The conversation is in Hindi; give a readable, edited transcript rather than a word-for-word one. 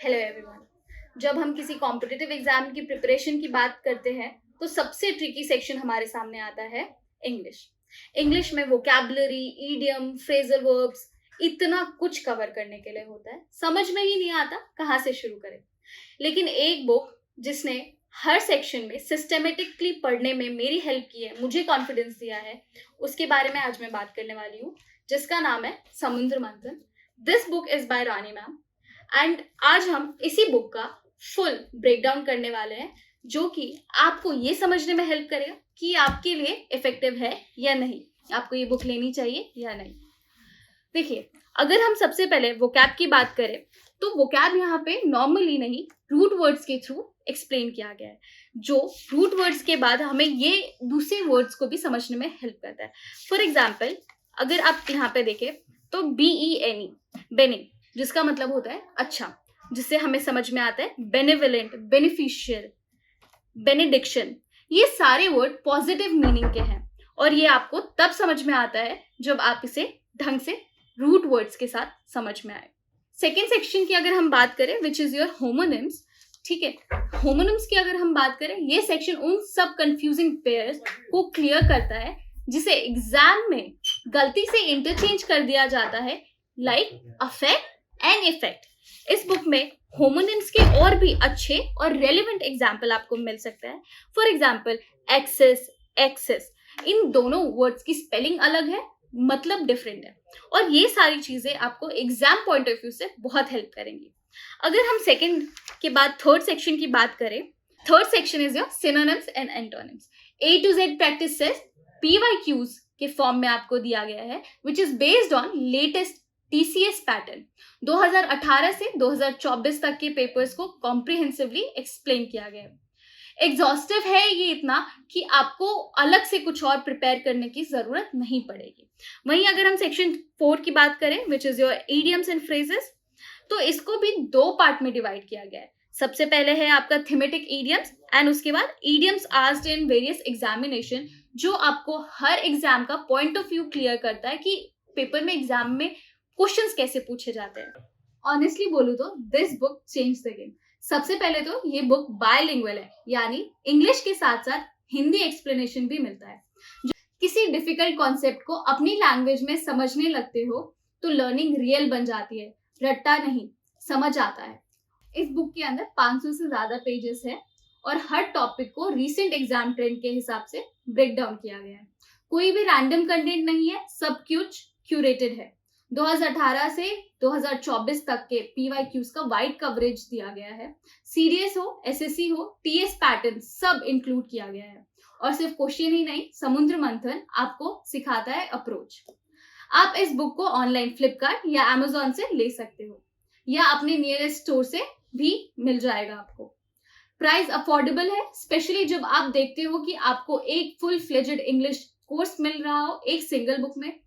Hello everyone. जब हम किसी कॉम्पिटिटिव एग्जाम की प्रिपरेशन की बात करते हैं तो सबसे ट्रिकी सेक्शन हमारे सामने आता है इंग्लिश। इंग्लिश में वोकैबुलरी, ईडियम, फ्रेजल वर्ब्स, इतना कुछ कवर करने के लिए होता है, समझ में ही नहीं आता कहाँ से शुरू करें। लेकिन एक बुक जिसने हर सेक्शन में सिस्टमेटिकली पढ़ने में मेरी हेल्प की है, मुझे कॉन्फिडेंस दिया है, उसके बारे में आज मैं बात करने वाली हूँ, जिसका नाम है समुद्र मंथन। This book is by Rani ma'am and आज हम इसी बुक का फुल ब्रेकडाउन करने वाले हैं, जो कि आपको ये समझने में हेल्प करेगा कि आपके लिए इफेक्टिव है या नहीं, आपको ये बुक लेनी चाहिए या नहीं। देखिए, अगर हम सबसे पहले वोकैब की बात करें तो वोकैब यहाँ पे नॉर्मली नहीं, रूट वर्ड्स के थ्रू एक्सप्लेन किया गया है, जो रूट वर्ड्स के बाद हमें ये दूसरे वर्ड्स को भी समझने में हेल्प करता है। फॉर एग्जाम्पल, अगर आप यहाँ पे देखें तो BENE, बेनिंग, जिसका मतलब होता है अच्छा, जिससे हमें समझ में आता है बेनेवलेंट, बेनिफिशियल, बेनेडिक्शन। ये सारे वर्ड पॉजिटिव मीनिंग के हैं और ये आपको तब समझ में आता है जब आप इसे ढंग से रूट वर्ड्स के साथ समझ में आए। सेकेंड सेक्शन की अगर हम बात करें, विच इज योर होमोनिम्स, ठीक है, होमोनिम्स की अगर हम बात करें, ये सेक्शन उन सब कंफ्यूजिंग पेयर्स को क्लियर करता है जिसे एग्जाम में गलती से इंटरचेंज कर दिया जाता है, लाइक अफेक्ट एंड इफेक्ट। इस बुक में होमोनिम्स के और भी अच्छे और रेलिवेंट एग्जाम्पल आपको मिल सकता है। फॉर एग्जाम्पल, एक्सेस, एक्सेस, इन दोनों वर्ड्स की स्पेलिंग अलग है, मतलब डिफरेंट है, और ये सारी चीजें आपको एग्जाम पॉइंट ऑफ व्यू से बहुत हेल्प करेंगी। अगर हम सेकंड के बाद थर्ड सेक्शन की बात करें, third section is your synonyms and antonyms. A to Z practice set PYQs के फॉर्म में आपको दिया गया है, which is based on latest TCS pattern. 2018 से 2024 तक के पेपर्स को कॉम्प्रिहेंसिवली एक्सप्लेन किया गया है। एग्जॉस्टिव है ये इतना कि आपको अलग से कुछ और प्रिपेयर करने की जरूरत नहीं पड़ेगी। वहीं अगर हम सेक्शन 4 की बात करें, which is your idioms and phrases, तो इसको भी दो पार्ट में डिवाइड किया गया है। सबसे पहले है आपका थीमेटिक इडियम्स एंड उसके बाद idioms asked in various examination, जो आपको हर एग्जाम का पॉइंट ऑफ व्यू क्लियर करता है कि पेपर में, एग्जाम में क्वेश्चंस कैसे पूछे जाते हैं। ऑनेस्टली बोलूं तो this book change the game. सबसे पहले तो ये बुक बायलिंगुअल है, यानी इंग्लिश के साथ साथ हिंदी एक्सप्लेनेशन भी मिलता है। किसी डिफिकल्ट कॉन्सेप्ट को अपनी लैंग्वेज में समझने लगते हो तो लर्निंग रियल बन जाती है, रट्टा नहीं, समझ आता है। इस बुक के अंदर 500 से ज्यादा पेजेस है और हर टॉपिक को रीसेंट एग्जाम ट्रेंड के हिसाब से ब्रेक डाउन किया गया है। कोई भी रैंडम कंटेंट नहीं है, सब कुछ क्यूरेटेड है। 2018 से 2024 तक के PYQs का वाइड कवरेज दिया गया है। सीडीएस हो, SSC हो, TS पैटर्न सब इंक्लूड किया गया है। और सिर्फ क्वेश्चन ही नहीं, समुद्र मंथन आपको सिखाता है अप्रोच। आप इस बुक को ऑनलाइन फ्लिपकार्ट या Amazon से ले सकते हो, या अपने नियरेस्ट स्टोर से भी मिल जाएगा आपको। प्राइस अफोर्डेबल है, स्पेशली जब आप देखते हो कि आपको एक फुल फ्लेजेड इंग्लिश कोर्स मिल रहा हो एक सिंगल बुक में,